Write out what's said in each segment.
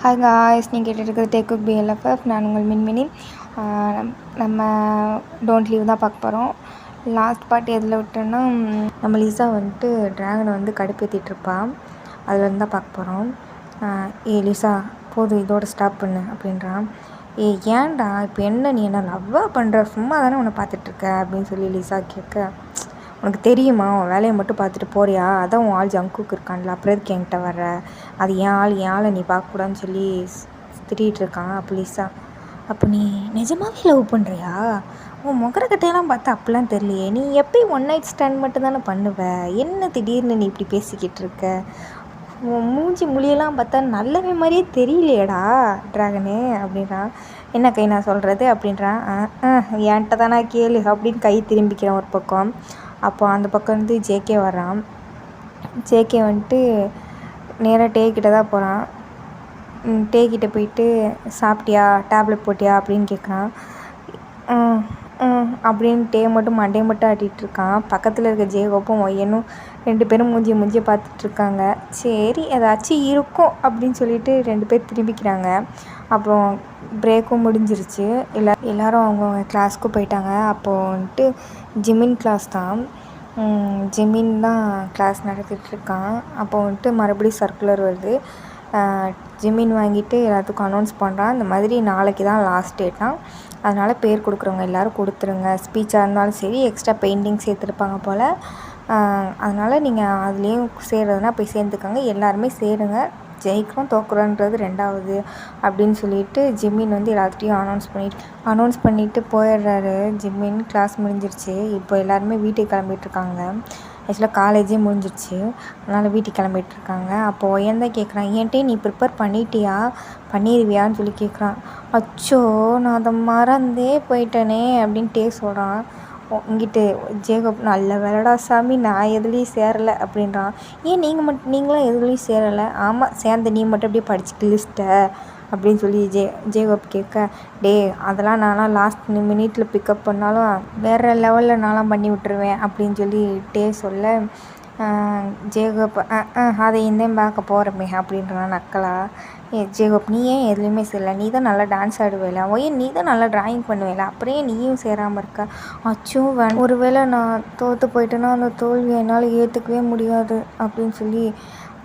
Hi guys, நீங்கள் கேட்டுருக்கிறது take cook பிஎல்எஃப்எஃப். நான் உங்கள் மின்மினி. நம்ம டோன்ட் லீவ் தான் பார்க்க போகிறோம். லாஸ்ட் பார்ட் எதில் விட்டோன்னா, நம்ம லிசா வந்துட்டு ட்ராகனை வந்து கடுப்பேற்றிட்டுருப்பான். அதுலேருந்து தான் பார்க்க போகிறோம். லிசா போதும், இதோட ஸ்டாப் பண்ணு அப்படின்றான். ஏன்டா இப்போ என்ன, நீ என்ன லவ்வாக பண்ணுற, சும்மா தானே உன்னை பார்த்துட்ருக்க அப்படின்னு சொல்லி லிசா கேட்க, உனக்கு தெரியுமா உன் வேலையை மட்டும் பார்த்துட்டு போறியா, அதான் உன் ஆள் ஜங்குக்கு இருக்கான்ல, அப்புறம் எதுக்கு என்கிட்ட வர்ற, அது என் ஆளை நீ பார்க்கக்கூடாதுன்னு சொல்லி திட்டிகிட்டு இருக்கான். அப்போ லிசா, அப்போ நீ நிஜமாவே லவ் பண்ணுறியா, உன் முகரக்கட்டையெல்லாம் பார்த்தா அப்படிலாம் தெரியலையே, நீ எப்பயும் ஒன் நைட் ஸ்டாண்ட் மட்டும் தானே பண்ணுவ, என்ன திடீர்னு நீ இப்படி பேசிக்கிட்டு இருக்க, உன் மூஞ்சி மொழியெல்லாம் பார்த்தா நல்லவே மாதிரியே தெரியலையேடா ட்ராகனு அப்படின்றான். என்ன கை நான் சொல்கிறது அப்படின்றான். என்கிட்ட தானே கேளு அப்படின்னு கை திரும்பிக்கிறேன் ஒரு பக்கம். அப்போ அந்த பக்கம் வந்து ஜேகே வர்றான். ஜேகே வந்துட்டு நேராக டேக்கிட்ட தான் போகிறான். டேக்கிட்ட போயிட்டு சாப்பிட்டியா, டேப்லெட் போட்டியா அப்படின்னு கேட்குறான். அப்படின்னு டே மட்டும் மண்டையை மட்டும் ஆட்டிகிட்ருக்கான். பக்கத்தில் இருக்க ஜேகோப்பும் ஒய்யனும் 2 பேரும் மூஞ்சியை பார்த்துட்ருக்காங்க. சரி ஏதாச்சும் இருக்கும் அப்படின்னு சொல்லிட்டு 2 பேர் திரும்பிக்கிறாங்க. அப்புறம் பிரேக்கும் முடிஞ்சிருச்சு. எல்லோரும் அவங்கவுங்க கிளாஸ்க்கு போயிட்டாங்க. அப்போது வந்துட்டு ஜிமின் கிளாஸ் தான். ஜிமின் தான் கிளாஸ் நடத்திட்டுருக்கான். அப்போது வந்துட்டு மறுபடியும் சர்க்குலர் வருது. ஜிமின் வாங்கிட்டு எல்லாத்துக்கும் அனௌன்ஸ் பண்ணுறான். இந்த மாதிரி நாளைக்கு தான் லாஸ்ட் டேட்டாம், அதனால் பேர் கொடுக்குறவங்க எல்லோரும் கொடுத்துருங்க. ஸ்பீச்சாக இருந்தாலும் சரி, எக்ஸ்ட்ரா பெயிண்டிங் சேர்த்துருப்பாங்க போல். அதனால் நீங்கள் அதுலேயும் சேர்றதுனா போய் சேர்ந்துக்கோங்க, எல்லாருமே சேருங்க, ஜெயிக்கிறோம் தோக்குறோன்றது 2வது அப்படின்னு சொல்லிட்டு ஜிம்மின் வந்து எல்லாத்தையும் அனௌன்ஸ் பண்ணிவிட்டு போயிடுறாரு. ஜிம்மின் கிளாஸ் முடிஞ்சிருச்சு. இப்போ எல்லாருமே வீட்டுக்கு கிளம்பிட்டுருக்காங்க. ஆக்சுவலாக காலேஜே முடிஞ்சிருச்சு, அதனால் வீட்டுக்கு கிளம்பிட்டுருக்காங்க. அப்போது ஒயன் தான் கேட்குறான், ஏன்ட்டே நீ ப்ரிப்பேர் பண்ணிடுவியான்னு சொல்லி கேட்குறான். அச்சோ நான் அதை மறந்தே போயிட்டேனே அப்படின்ட்டே சொல்கிறான். இங்கிட்டு ஜேகப், நல்ல வேலைடா சாமி நான் எதுலேயும் சேரலை அப்படின்றான். ஏன் நீங்களும் எதுலேயும் சேரலை? ஆமாம், சேர்ந்த நீ மட்டும் அப்படியே படிச்சுட்டு லிஸ்ட்டை அப்படின்னு சொல்லி ஜேகப் கேட்க, அதெல்லாம் நான்லாம் லாஸ்ட் மினிட்ல பிக்கப் பண்ணாலும் வேறு லெவலில் நான்லாம் பண்ணி விட்டுருவேன் அப்படின்னு சொல்லி சொல்ல, ஜேகப் அதை இந்த பார்க்க போகிறமே அப்படின்றான் நக்கலா. ஜேகப், நீ ஏன் எதுலேயுமே சேரல, நீ தான் நல்லா டான்ஸ் ஆடுவேல, நீ தான் நல்லா ட்ராயிங் பண்ணுவேல, அப்படியே நீயும் சேராமல் இருக்க. அச்சோ ஒருவேளை நான் தோற்று போயிட்டேன்னா அந்த தோல்வியை என்னால் ஏற்றுக்கவே முடியாது அப்படின்னு சொல்லி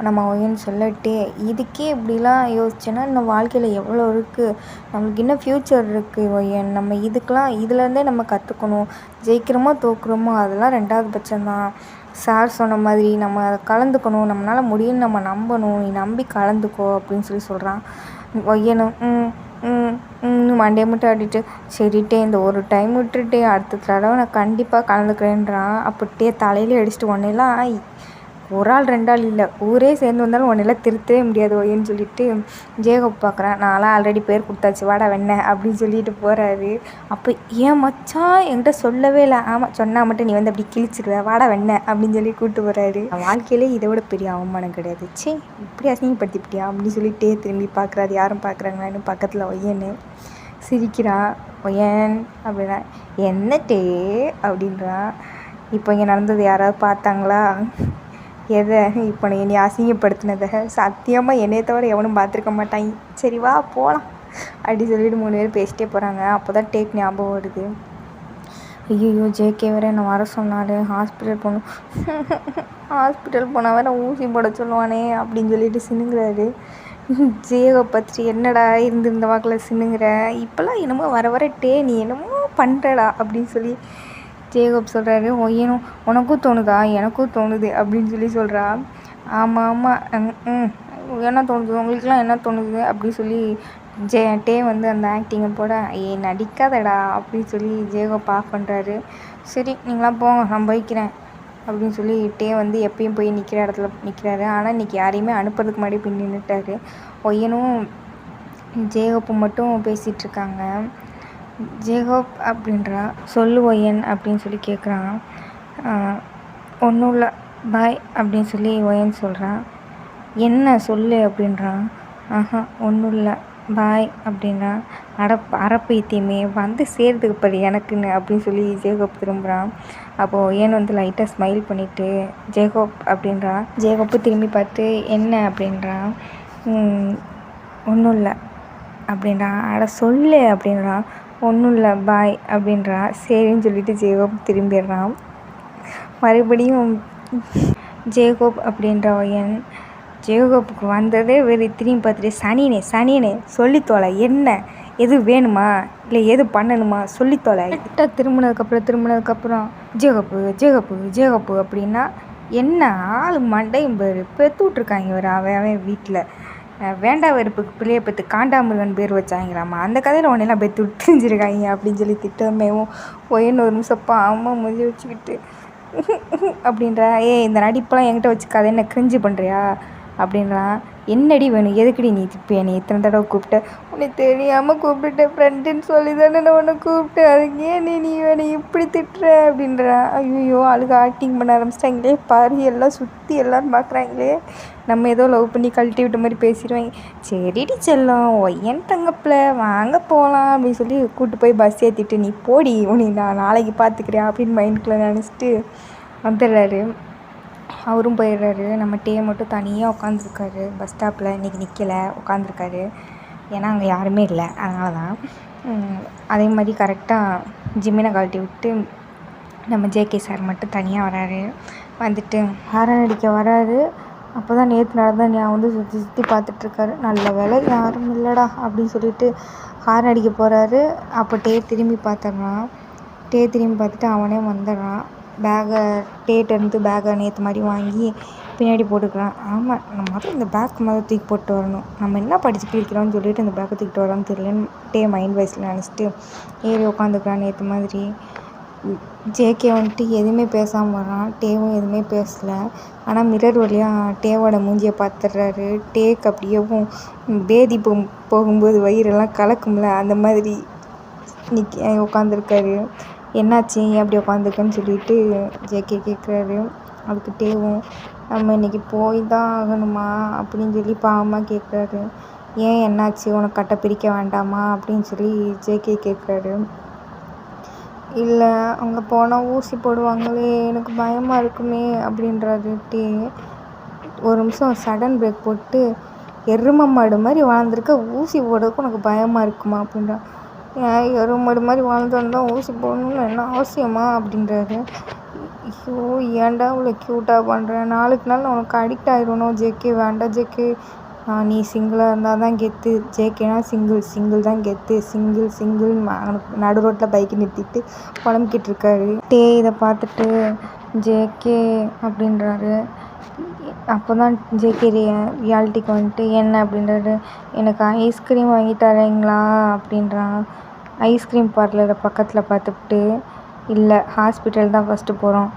நம்ம ஒயன்னு சொல்லட்டே, இதுக்கே இப்படிலாம் யோசிச்சேன்னா இன்னும் வாழ்க்கையில் எவ்வளோ இருக்குது, நம்மளுக்கு இன்னும் ஃப்யூச்சர் இருக்குது ஒயன், நம்ம இதுலேருந்தே நம்ம கற்றுக்கணும். ஜெயிக்கிறோமோ தோக்குறோமோ அதெல்லாம் 2வது பட்சம்தான். சார் சொன்ன மாதிரி நம்ம அதை கலந்துக்கணும், நம்மளால் முடியும்னு நம்ம நம்பணும், நீ நம்பி கலந்துக்கோ அப்படின்னு சொல்லி சொல்கிறான். ஒய்யனும் மண்டையை மட்டும் ஆடிட்டு, சரிட்டே இந்த ஒரு டைம் விட்டுட்டே அடுத்த தடவை நான் கண்டிப்பாக கலந்துக்கிறேன்றான். அப்படியே தலையிலே அடிச்சுட்டு, ஒன்னெல்லாம் ஒரு ஆள் 2 ஆள் இல்லை, ஊரே சேர்ந்து வந்தாலும் ஒன்னெல்லாம் திருத்தவே முடியாது ஒய்யன்னு சொல்லிட்டு ஜேகப் பார்க்குறேன். நான்லாம் ஆல்ரெடி பேர் கொடுத்தாச்சு, வாடா வெண்ண அப்படின்னு சொல்லிட்டு போகிறாரு. அப்போ ஏன் மச்சான் என்கிட்ட சொல்லவே இல்லை, ஆமாம் சொன்னால் மட்டும் நீ வந்து அப்படி கிழிச்சிடுவ, வாடா வெண்ண அப்படின்னு சொல்லி கூப்பிட்டு போகிறாரு. வாழ்க்கையிலே இதை விட பெரிய அவமானம் கிடையாது. இப்படி அசிங்கப்படுத்திப்பிட்டியா அப்படின்னு சொல்லிட்டே திரும்பி பார்க்குறாரு. யாரும் பார்க்குறாங்களான்னு பக்கத்தில் ஒய்யன்னு சிரிக்கிறான். ஒய்யன் அப்படின்னா, என்னட்டே அப்படின்றான். இப்போ இங்கே நடந்தது யாராவது பார்த்தாங்களா? எதை? இப்போ நீ அசிங்கப்படுத்தினதை சத்தியமாக என்னையை தவிர எவனும் பார்த்துருக்க மாட்டாங்க. சரி வா போகலாம் அப்படி சொல்லிட்டு 3 பேர் பேசிட்டே போகிறாங்க. அப்போ தான் டேக் ஞாபகம் வருது. ஐயோ ஜேகே வேறு என்னை வர சொன்னார், ஹாஸ்பிட்டல் போனால் வேறு ஊசி போட சொல்லுவானே அப்படின்னு சொல்லிட்டு சின்னுங்கிறாரு. ஜேகோ பற்றி என்னடா இருந்திருந்த வாக்கில் சின்னுங்கிற, இப்போல்லாம் என்னமோ வர நீ என்னமோ பண்ணுறடா அப்படின்னு சொல்லி ஜேகப் சொல்கிறாரு. ஒய்யனும், உனக்கும் தோணுதா, எனக்கும் தோணுது அப்படின்னு சொல்லி சொல்கிறா. ஆமாம் என்ன தோணுது, உங்களுக்குலாம் என்ன தோணுது அப்படின்னு சொல்லி டே வந்து அந்த ஆக்டிங்கை போட, நடிக்காதடா அப்படின்னு சொல்லி ஜேகப் ஆஃப் பண்ணுறாரு. சரி நீங்களாம் போங்க, நான் போய்க்கிறேன் அப்படின்னு சொல்லி டே வந்து எப்பயும் போய் நிற்கிற இடத்துல நிற்கிறாரு. ஆனால் இன்றைக்கி யாரையுமே அனுப்புறதுக்கு முன்னாடி போய் நின்றுட்டாரு. ஒய்யனும் ஜேகப்பும் மட்டும் பேசிகிட்ருக்காங்க. ஜேகப் அப்படின்றா. சொல்லு ஒயன் அப்படின்னு சொல்லி கேட்குறான். ஒன்றும் இல்லை பாய் அப்படின்னு சொல்லி ஒயன் சொல்கிறான். என்ன சொல்லு அப்படின்றான். ஒன்றும் இல்லை பாய் அப்படின்றான். அறப்பைத்தியமே வந்து சேர்த்துக்கு பாரு எனக்குன்னு அப்படின்னு சொல்லி ஜேகப் திரும்புகிறான். அப்போது ஒயன் வந்து லைட்டாக ஸ்மைல் பண்ணிவிட்டு ஜேகப் அப்படின்றான். ஜேகப்பு திரும்பி பார்த்து என்ன அப்படின்றான். ஒன்றும் இல்லை அப்படின்றான். அட சொல்லு அப்படின்றான். ஒன்றும் இல்லை பாய் அப்படின்றான். சரின்னு சொல்லிட்டு ஜேகோப் திரும்பிடுறான். மறுபடியும் ஜேகோப் அப்படின்ற பையன் ஜேகோப்புக்கு வந்ததே திரும்பி பார்த்துட்டு சனியனே சொல்லித்தோலை என்ன எது வேணுமா இல்லை எது பண்ணணுமா சொல்லித்தோலை. கரெக்டாக திரும்பினதுக்கப்புறம் ஜேகோப்பு ஜேகோப்பு ஜேகோப்பு அப்படின்னா என்ன ஆள் மண்டையும் பேர் பெற்று விட்ருக்காங்க. ஒரு அவன் வீட்டில் வேண்டா வெறுப்புக்கு பிள்ளையை பெற்று காண்டாமிருகன் பேர் வச்சாங்களாம்மா. அந்த கதையில் உடனேலாம் பெற்று விட்டுருஞ்சிருக்காங்க அப்படின்னு சொல்லி திட்டமேவும் ஒயன்னு ஒரு நிமிஷம் அம்மா முடிஞ்சு வச்சுக்கிட்டு அப்படின்ற இந்த நடிப்பெல்லாம் என்கிட்ட வச்சுக்காத என்ன கிரிஞ்சு பண்ணுறியா அப்படின்றான். என்னடி வேணும் எதுக்குடி நீ திப்பியா நீ இத்தனை தடவை கூப்பிட்ட உன்னை தெரியாமல் கூப்பிட்டுட்டேன் ஃப்ரெண்டுன்னு சொல்லி தானே நான் உன்னை கூப்பிட்டேன் அதுக்கு ஏன் நீ வேணும் இப்படி திட்டுற அப்படின்றான். ஐயோ ஆளுக ஆக்டிங் பண்ண ஆரம்பிச்சிட்டாங்களே பாரு எல்லாம் சுற்றி எல்லோரும் பார்க்குறாங்களே நம்ம ஏதோ லவ் பண்ணி கழட்டி விட்ட மாதிரி பேசிடுவாங்க. சரிடி செல்லம் ஒய்யன் தங்கப்பில் வாங்க போகலாம் அப்படின்னு சொல்லி கூப்பிட்டு போய் பஸ் ஏற்றிட்டு நீ போடி உன்னை நான் நாளைக்கு பார்த்துக்கிறேன் அப்படின்னு மைண்டுக்குள்ளே நினச்சிட்டு வந்துடுறாரு. அவரும் போயிடுறாரு. நம்ம டே மட்டும் தனியாக உட்காந்துருக்காரு பஸ் ஸ்டாப்பில். இன்றைக்கி நிற்கலை உட்காந்துருக்காரு. ஏன்னா அங்கே யாருமே இல்லை அதனால தான். அதே மாதிரி கரெக்டாக ஜிம்மினை கழட்டி விட்டு நம்ம ஜேகே சார் மட்டும் தனியாக வராரு. வந்துட்டு ஹாரன் அடிக்க வராரு. அப்போ தான் நேற்று நடந்தால் நான் வந்து சுற்றி சுற்றி பார்த்துட்ருக்காரு. நல்ல வேலை யாரும் இல்லைடா அப்படின்னு சொல்லிட்டு ஹாரன் அடிக்க போகிறாரு. அப்போ டே திரும்பி பார்த்துட்டு அவனே வந்துடுறான். டேட்டேருந்து பேக்கை நேற்று மாதிரி வாங்கி பின்னாடி போட்டுக்கிறான். ஆமாம் நம்ம இந்த பேக் மாதிரி தூக்கி போட்டு வரணும். நம்ம என்ன படித்து கிழிக்கிறோன்னு சொல்லிட்டு இந்த பேக்கை தூக்கிட்டு வரோன்னு தெரியலன்னு டே மைண்ட் வைஸில் நினச்சிட்டு ஏறி உட்காந்துக்கிறான் நேற்று மாதிரி. ஜேகே வந்துட்டு எதுவுமே பேசாமல் வர்றான். டேவும் எதுவுமே பேசலை. ஆனால் மிரர் வழியாக டேவோட மூஞ்சியை பார்த்துடுறாரு. டேக்கு அப்படியேவும் பேதி போகும்போது வயிறெல்லாம் கலக்கும்ல அந்த மாதிரி உட்காந்துருக்காரு. என்னாச்சு ஏன் அப்படி உட்காந்துருக்கேன்னு சொல்லிட்டு ஜேகே கேட்குறாரு. அதுக்கு டேவும் நம்ம இன்றைக்கி போய் தான் ஆகணுமா அப்படின்னு சொல்லி பாவமாக கேட்குறாரு. ஏன் என்னாச்சு உனக்கு கட்டை பிரிக்க வேண்டாமா அப்படின்னு சொல்லி ஜேகே கேட்குறாரு. இல்லை அங்கே போனால் ஊசி போடுவாங்களே எனக்கு பயமாக இருக்குமே அப்படின்றாரு டே. ஒரு நிமிஷம் சடன் பிரேக் போட்டு எருமை மாடு மாதிரி வாழ்ந்துருக்க ஊசி போடுறதுக்கு உனக்கு பயமாக இருக்குமா அப்படின்றா. ஏன் எருமாடு மாதிரி வாழ்ந்துருந்தான் ஊசி போடணும்னு என்ன அவசியமா அப்படின்றாரு. ஐயோ ஏன்டா இவ்வளோ க்யூட்டாக பண்ணுறேன் நாளுக்கு நாள் உனக்கு அடிக்ட் ஆகிடணும் ஜேகே. வேண்டாம் ஜேகே நீ சிங்கிளாக இருந்தால் தான் கெத்து. ஜேகேனா சிங்கிள் தான் கெத்து. சிங்கிள் நடு ரோட்டில் பைக்கை நிறுத்திட்டு புலம்பிக்கிட்டு இருக்காரு. டே இதை பார்த்துட்டு ஜேகே அப்படின்றாரு. அப்போ தான் ஜேகே ரியாலிட்டிக்கு வந்துட்டு என்ன அப்படின்றாரு. எனக்கு ஐஸ்கிரீம் வாங்கி தரீங்களா அப்படின்றான். ஐஸ்கிரீம் பார்லரை பக்கத்தில் பார்த்துட்டு இல்லை ஹாஸ்பிட்டல் தான் ஃபஸ்ட்டு போகிறோம்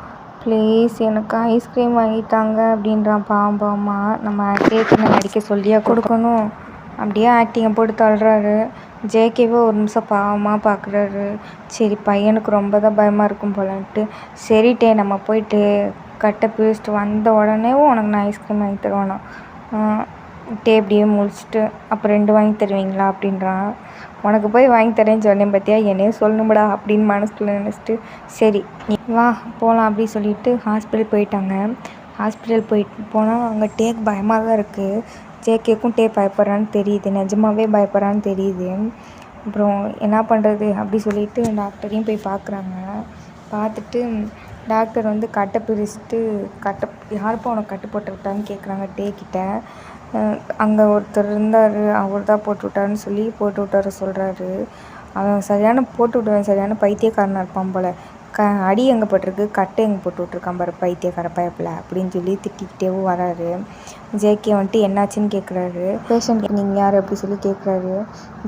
ப்ளீஸ் எனக்கு ஐஸ்கிரீம் வாங்கிட்டாங்க அப்படின்றான். பாவமா நம்ம டேக்கு நடிக்க சொல்லியா கொடுக்கணும். அப்படியே ஆக்டிங்கை போட்டு தள்ளுறாரு. ஜேகேவை ஒரு நிமிஷம் பாவமாக பார்க்குறாரு. சரி பையனுக்கு ரொம்ப தான் பயமாக இருக்கும் போலன்ட்டு சரி டே நம்ம போயிட்டு கட்டை பிரிச்சுட்டு வந்த உடனேவும் உனக்கு நான் ஐஸ்கிரீம் வாங்கி தருவேனா. டே அப்படியே முடிச்சுட்டு அப்போ 2 வாங்கி தருவீங்களா அப்படின்றான். உனக்கு போய் வாங்கி தரேன்னு சொன்னேன் பார்த்தியா என்னையே சொல்லணும்டா அப்படின்னு மனசுக்குள்ளே நினச்சிட்டு சரி நீ வா போகலாம் அப்படின்னு சொல்லிட்டு ஹாஸ்பிட்டல் போயிட்டாங்க. ஹாஸ்பிட்டல் போனால் அங்கே டேக்கு பயமாக தான் இருக்குது. ஜேகேக்கும் டே பயப்படுறான்னு தெரியுது. நிஜமாகவே பயப்படுறான்னு தெரியுது. அப்புறம் என்ன பண்ணுறது அப்படி சொல்லிட்டு டாக்டரையும் போய் பார்க்குறாங்க. பார்த்துட்டு டாக்டர் வந்து கட்டை பிரிச்சுட்டு யாருப்பா உனக்கு கட்டு போட்டு விட்டான்னு கேட்குறாங்க டேக்கிட்ட. அங்கே ஒருத்தர் இருந்தார் அவர் தான் போட்டு விட்டாருன்னு சொல்லி போட்டு விட்டார சொல்கிறாரு. அவன் சரியான பைத்தியக்காரனாக இருப்பான் போல். அடி எங்கே போட்டிருக்கு கட்டை எங்கே போட்டு விட்ருக்கான் பாரு பைத்தியக்கார பயப்பில் அப்படின்னு சொல்லி திட்டிக்கிட்டேவும் வராரு. ஜேகே வந்துட்டு என்னாச்சுன்னு கேட்குறாரு. பேஷண்ட் நீங்கள் யார் அப்படி சொல்லி கேட்குறாரு.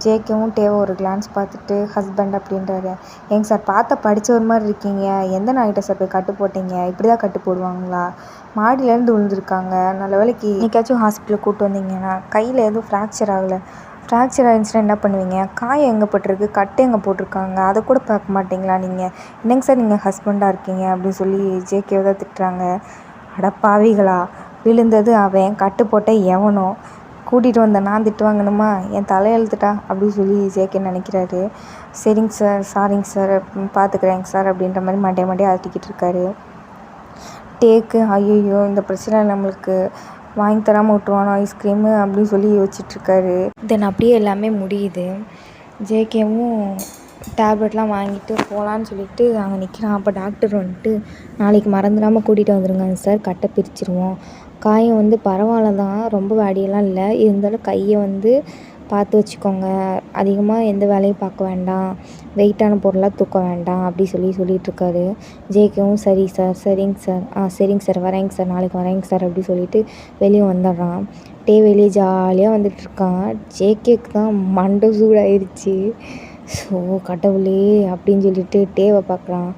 ஜேகேவும் டேவை ஒரு கிளான்ஸ் பார்த்துட்டு ஹஸ்பண்ட் அப்படின்றாரு. ஏங்க சார் பார்த்தா படித்தவர் மாதிரி இருக்கீங்க. எந்த நாய்கிட்ட சார் போய் கட்டு போட்டீங்க? இப்படி தான் கட்டு போடுவாங்களா? மாடியிலேருந்து விழுந்திருக்காங்க. நல்ல வேலைக்கு இன்னைக்காச்சும் ஹாஸ்பிட்டலுக்கு கூப்பிட்டு வந்தீங்கன்னா கையில் எதுவும் ஃப்ராக்சர் ஆகலை. ஃப்ராக்சர் ஆகிடுச்சுன்னா என்ன பண்ணுவீங்க? காயம் எங்கே போட்டிருக்கு கட்டை எங்கே போட்டிருக்காங்க அதை கூட பார்க்க மாட்டிங்களா நீங்கள்? என்னங்க சார் நீங்கள் ஹஸ்பண்டாக இருக்கீங்க அப்படின்னு சொல்லி ஜேகேவை தான் திட்டுறாங்க. அட பாவிகளா விழுந்தது அவன் கட்டு போட்ட எவனோ கூட்டிகிட்டு வந்த நான் திட்டு வாங்கணுமா? என் தலையெழுத்துட்டா அப்படின்னு சொல்லி ஜேகே நினைக்கிறாரு. சரிங்க சார் சாரிங்க சார் பார்த்துக்குறேங்க சார் அப்படின்ற மாதிரி மண்டையை ஆட்டிக்கிட்டு இருக்காரு. டேக்கு ஐயோ இந்த பிரச்சனை நம்மளுக்கு வாங்கி தராமல் விட்டுருவானோ ஐஸ்கிரீமு அப்படின்னு சொல்லி யோசிச்சுட்ருக்காரு. தென் அப்படியே எல்லாமே முடியுது. ஜேகேவும் டேப்லெட்லாம் வாங்கிட்டு போகலான்னு சொல்லிட்டு அங்கே நிற்கிறான். அப்போ டாக்டர் வந்துட்டு நாளைக்கு மறந்துடாமல் கூட்டிகிட்டு வந்துடுங்க சார், கட்டை பிரிச்சுருவோம். காயம் பரவாயில்ல தான், ரொம்ப வாடியெல்லாம் இல்லை, இருந்தாலும் கையை பார்த்து வச்சுக்கோங்க, அதிகமாக எந்த வேலையும் பார்க்க வேண்டாம், வெயிட்டான பொருளாக தூக்க வேண்டாம் அப்படி சொல்லிகிட்ருக்காரு. ஜேகேவும் சரி சார், சரிங்க சார், சரிங்க சார், வரேங்க சார், நாளைக்கு வரேங்க சார் அப்படி சொல்லிட்டு வெளியே வந்துடுறான். வெளியே ஜாலியாக வந்துட்டுருக்கான். ஜேகேக்கு தான் மண்டை சூடாயிருச்சு. ஸோ கடவுளே அப்படின்னு சொல்லிட்டு டேவை பார்க்குறான்.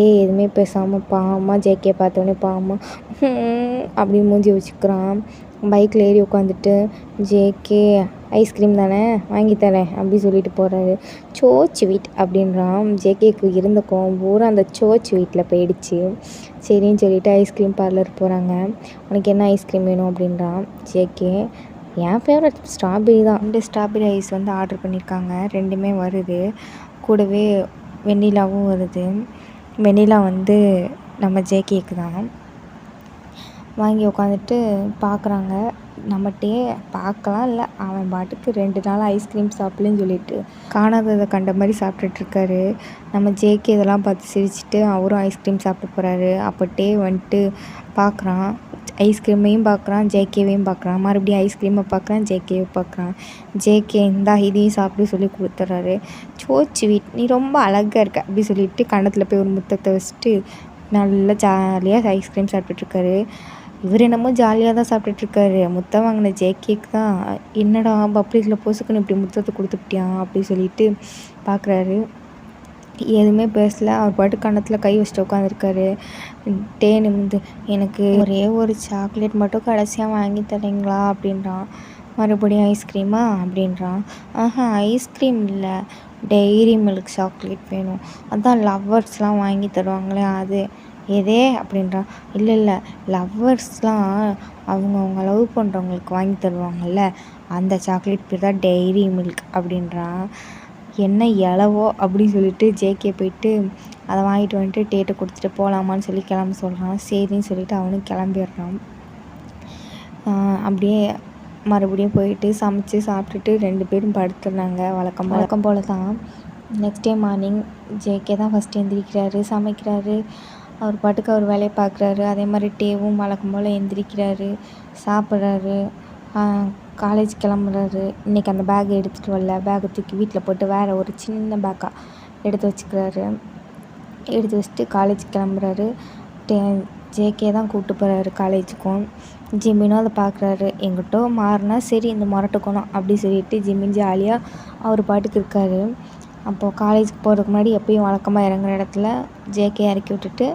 எதுவுமே பேசாமல் பாவமாக ஜேகே பார்த்தோன்னே பாவமாக அப்படின்னு மூஞ்சி வச்சுக்கிறான். பைக்கில் ஏறி உட்காந்துட்டு ஜேகே ஐஸ்கிரீம் தானே வாங்கி தரேன் அப்படி சொல்லிட்டு போகிறாரு. சோ ஸ்வீட் அப்படின்றான். ஜேகேக்கு இருந்த கோவம் பூரா அந்த சோ ஸ்வீட்டில் போயிடுச்சு. சரின்னு சொல்லிட்டு ஐஸ்கிரீம் பார்லர் போகிறாங்க. உனக்கு என்ன ஐஸ்கிரீம் வேணும் அப்படின்றான் ஜேகே. என் ஃபேவரட் ஸ்ட்ராபெரி தான். 2 ஸ்ட்ராபெரி ஐஸ் ஆர்டர் பண்ணியிருக்காங்க. 2மே வருது. கூடவே வெண்ணிலாவும் வருது. வெண்ணிலா நம்ம ஜேகேக்கு தான். வாங்கி உட்காந்துட்டு பார்க்குறாங்க. நம்மகிட்டே பார்க்கலாம் இல்லை, அவன் பாட்டுக்கு 2 நாள் ஐஸ்கிரீம் சாப்பிட்லன்னு சொல்லிட்டு காணாததை கண்ட மாதிரி சாப்பிட்டுட்ருக்காரு. நம்ம ஜேகே இதெல்லாம் பார்த்து சிரிச்சுட்டு அவரும் ஐஸ்கிரீம் சாப்பிட்டு போகிறாரு. அப்போ பார்க்குறான், ஐஸ்கிரீமையும் பார்க்குறான், ஜேகேவையும் பார்க்குறான். மறுபடியும் ஐஸ்கிரீமை பார்க்குறான், ஜேகேவை பார்க்குறான். ஜேகே இந்தா இதையும் சாப்பிட்டு சொல்லி கொடுத்துட்றாரு. சோ ஸ்வீட், நீ ரொம்ப அழகாக இருக்க அப்படி சொல்லிட்டு கன்னத்தில் போய் ஒரு முத்தத்தை வச்சுட்டு நல்லா ஜாலியாக ஐஸ்கிரீம் சாப்பிட்டுட்ருக்காரு. இவர் என்னமோ ஜாலியாக தான் சாப்பிட்டுட்ருக்காரு. முத்தம் வாங்கின ஜேகேக்கு தான் என்னடா பப்ளிக்கில் பொசுக்குன்னு இப்படி முத்தத்தை கொடுத்துட்டியான் அப்படி சொல்லிட்டு பார்க்குறாரு. எதுவுமே பேசலை. அவர் பாட்டு கன்னத்தில் கை வச்சுட்டு உட்காந்துருக்காரு. நிமிந்து எனக்கு ஒரே ஒரு சாக்லேட் மட்டும் கடைசியாக வாங்கி தரீங்களா அப்படின்றான். மறுபடியும் ஐஸ்கிரீமா அப்படின்றான். ஐஸ்கிரீம் இல்லை, டெய்ரி மில்க் சாக்லேட் வேணும், அதான் லவ்வர்ஸ்லாம் வாங்கி தருவாங்களே அது. எதே அப்படின்றான். இல்லை லவ்வர்ஸ்லாம் அவங்க லவ் பண்ணுறவங்களுக்கு வாங்கி தருவாங்கள்ல, அந்த சாக்லேட் பேர் தான் டெய்ரி மில்க் அப்படின்றான். என்ன இலவோ அப்படின்னு சொல்லிட்டு ஜேகே போயிட்டு அதை வாங்கிட்டு வந்துட்டு டேட்டை கொடுத்துட்டு போகலாமான்னு சொல்லி கிளம்ப சொல்கிறான். சரின்னு சொல்லிட்டு அவனும் கிளம்பிடுறான். அப்படியே மறுபடியும் போயிட்டு சமைச்சு சாப்பிட்டுட்டு 2 பேரும் படுத்துடுறாங்க. வழக்கம் போல தான். நெக்ஸ்ட் டே மார்னிங் ஜேகே தான் ஃபஸ்ட்டு எந்திரிக்கிறாரு, சமைக்கிறாரு, அவர் பாட்டுக்கு அவர் வேலையை பார்க்குறாரு. அதே மாதிரி டேவும் வழக்கம் போல் எந்திரிக்கிறாரு, சாப்பிட்றாரு, காலேஜ் கிளம்புறாரு. இன்றைக்கி அந்த பேக்கை எடுத்துகிட்டு வரல, பேக்கை தூக்கி வீட்டில் போட்டு வேறு ஒரு சின்ன பேக்காக எடுத்து வச்சுக்கிறாரு. எடுத்து வச்சுட்டு காலேஜ் கிளம்புறாரு. ஜேகே தான் கூப்பிட்டு போகிறாரு காலேஜுக்கும். ஜிம்மினும் அதை பார்க்குறாரு. எங்கிட்ட மாறினா சரி இந்த முரட்டுக்கணும் அப்படி சொல்லிட்டு ஜிம்மின் ஜாலியாக அவர் பாட்டுக்கு இருக்கார். அப்போது காலேஜுக்கு போகிறதுக்கு முன்னாடி எப்பயும் வழக்கமாக இறங்குற இடத்துல ஜேகே இறக்கி விட்டுட்டு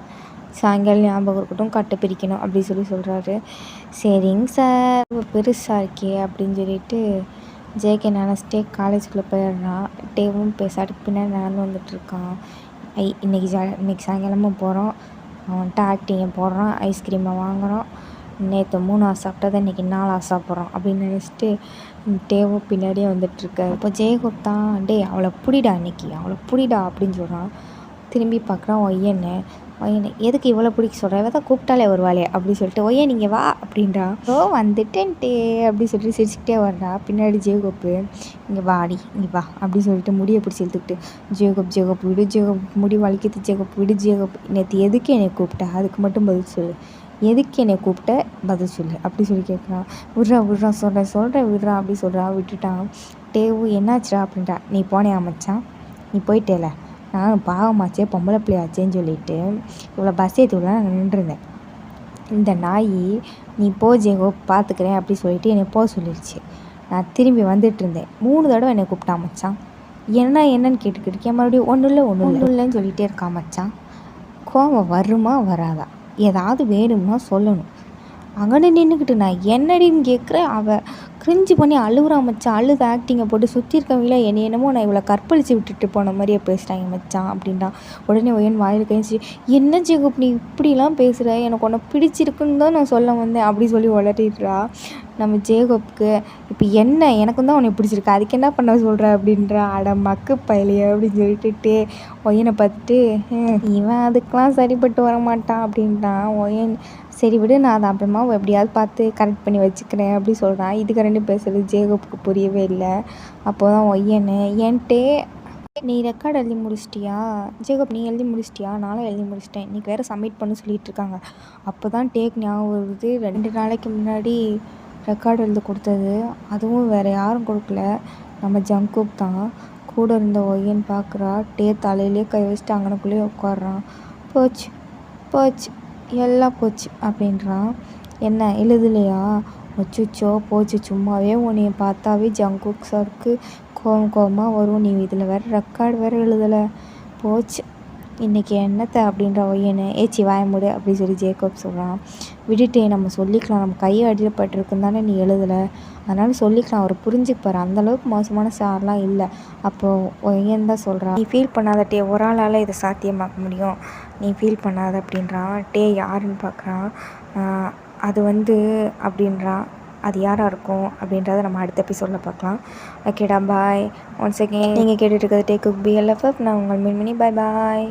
சாயங்காலம் ஞாபகம் இருக்கட்டும் கட்டை பிரிக்கணும் அப்படி சொல்கிறாரு. சரிங்க சார், பெருசாக இருக்கே அப்படின்னு சொல்லிட்டு ஜேகே நினச்சிட்டே காலேஜுக்குள்ளே போயிடுறான். டேவும் பேசாட்டுக்கு பின்னாடி நடந்து வந்துட்டுருக்கான். இன்றைக்கி சாயங்காலமாக போகிறோம், அவன்கிட்ட ஆக்டிங்கை போடுறான், ஐஸ்கிரீமை வாங்குகிறோம், நேற்று 3 சாப்பிட்டதை இன்றைக்கி 4 சாப்பிட்றோம் அப்படின்னு நினச்சிட்டு டேவும் பின்னாடியே வந்துட்டுருக்காரு. இப்போ ஜெயகோப் தான் அவளை பிடிடா அவளை பிடிடா அப்படின்னு சொல்கிறான். திரும்பி பார்க்குறான். ஒய்யன்னு எதுக்கு இவ்வளோ பிடிக்க சொல்கிறேன், தான் கூப்பிட்டாலே வருவாளே அப்படி சொல்லிட்டு ஒய்யா நீங்கள் வா அப்படின்றான். வந்துட்டேன்ட்டே அப்படி சொல்லிட்டு சிரிச்சுக்கிட்டே வர்றா. பின்னாடி ஜெயகோப்பு இங்கே வாடி இங்கே வா அப்படி சொல்லிட்டு முடியை பிடிச்சி இழுத்துக்கிட்டு ஜெயகோப் விடு, ஜெயகோப் முடி வலிக்கிறது, ஜெயகோப் விடு, ஜெயகோப் நேற்று எதுக்கு என்னை கூப்பிட்டா அதுக்கு மட்டும் பதில் சொல்லு, எதுக்கு என்னை கூப்பிட்ட பதில் சொல்லு அப்படி சொல்லி கேட்குறான். விட்றா சொல்கிறேன் விட்றா அப்படி சொல்கிறான். விட்டுட்டான். டேவு என்னாச்சுடா அப்படின்ட்டா. நீ போனே மச்சான், நீ போயிட்டேல, நான் பாவமாச்சே பொம்பளை பிள்ளையாச்சேன்னு சொல்லிட்டு இவ்வளோ பஸ் ஏற்றி விட நான் நின்றுருந்தேன். இந்த நாய் நீ போ ஜெயகோ பார்த்துக்கிறேன் அப்படி சொல்லிட்டு என்னை போக சொல்லிடுச்சு. நான் திரும்பி வந்துட்டு இருந்தேன், 3 தடவை என்னை கூப்பிட்டான் மச்சான். என்னன்னு கேட்டுக்கிட்டு மறுபடியும் ஒன்றும் இல்லைன்னு சொல்லிகிட்டே இருக்கான் மச்சான். கோவம் வருமா வராதா, ஏதாவது வேணும்னா சொல்லணும். அங்கே நின்றுக்கிட்டு நான் என்னடின்னு கேட்குறேன். அவள் கிரிஞ்சு பண்ணி அழுகுறா மச்சான். அழுது ஆக்டிங்கை போட்டு சுற்றி இருக்கவங்கள என்னமோ நான் இவளை கற்பழித்து விட்டுட்டு போன மாதிரியே பேசுகிறாங்க மச்சான் அப்படின்டா. உடனே ஒயன் வாயில் கழிச்சு, என்ன ஜெயகோப் நீ இப்படிலாம் பேசுகிற, எனக்கு உன்னை பிடிச்சிருக்குன்னு தான் நான் சொல்ல வந்தேன் அப்படி சொல்லி உளறிடுறா. நம்ம ஜெயகோப்புக்கு இப்போ என்ன எனக்கும் தான் உன்னை பிடிச்சிருக்கு, அதுக்கு என்ன பண்ண சொல்கிற அப்படின்றா. அட மக்கு பயலையே அப்படின்னு சொல்லிட்டு ஒயனை பார்த்துட்டு இவன் அதுக்கெலாம் சரிப்பட்டு வர மாட்டான் அப்படின்ட்டான். ஒயன் சரி விடு, நான் அதை அப்புறமா எப்படியாவது பார்த்து கரெக்ட் பண்ணி வச்சுக்கிறேன் அப்படி சொல்கிறான். இதுக்கு ரெண்டு பேசுகிறது ஜேகப்புக்கு புரியவே இல்லை. அப்போ தான் ஒய்யன்னு ஏன்ட்டே நீ ரெக்கார்டு எழுதி முடிச்சிட்டியா ஜேகப், நீ எழுதி முடிச்சிட்டியா? நானும் எழுதி முடிச்சிட்டேன், இன்றைக்கி வேறு சப்மிட் பண்ண சொல்லிகிட்டு இருக்காங்க. அப்போ தான் டேக் ஞாபகம் வருது, 2 நாளைக்கு முன்னாடி ரெக்கார்டு எழுத கொடுத்தது, அதுவும் வேறு யாரும் கொடுக்கல, நம்ம ஜங்குக் தான். கூட இருந்த ஒய்யன்னு பார்க்குறா, தலையிலே கை வச்சுட்டு அங்கனக்குள்ளேயே உட்காடுறான். போச்சு போச்சு எல்லாம் போச்சு அப்படின்றான். என்ன எழுதலையா? அச்சோ போச்சு, சும்மாவே உன்னைய பார்த்தாவே ஜங்குக் சாருக்கு கோவமாக வரும், நீ இதில் வேறு ரெக்கார்டு வேறு எழுதலை, போச்சு இன்றைக்கி என்னத்தை அப்படின்ற ஒய்யன்னு. ஏச்சி வாய மூடு அப்படின்னு சொல்லி ஜேக்கப் சொல்கிறான். விட்டுட்டே நம்ம சொல்லிக்கலாம், நம்ம கையை அடியில் பட்டிருக்குன்னு தானே நீ எழுதலை, அதனால் சொல்லிக்கலாம், அவர் புரிஞ்சுப்பார், அந்தளவுக்கு மோசமான சார்லாம் இல்லை. அப்போது ஒய்யன் தான் சொல்கிறான், நீ ஃபீல் பண்ணாத டே, ஒரு ஆளால் இதை சாத்தியமாக்க முடியும், நீ ஃபீல் பண்ணாத அப்படின்றான். டே யாருன்னு பார்க்குறான். அது அப்படின்றான். அது யாராக இருக்கும் அப்படின்றத நம்ம அடுத்த எபிசோடில் பார்க்கலாம். ஓகேடா, பாய். ஒன்ஸ் அகெயின் நீங்கள் கேட்டுட்டு இருக்கிறது டேக் குக் BLFF. நான் உங்கள் மின்மினி. பாய் பாய்.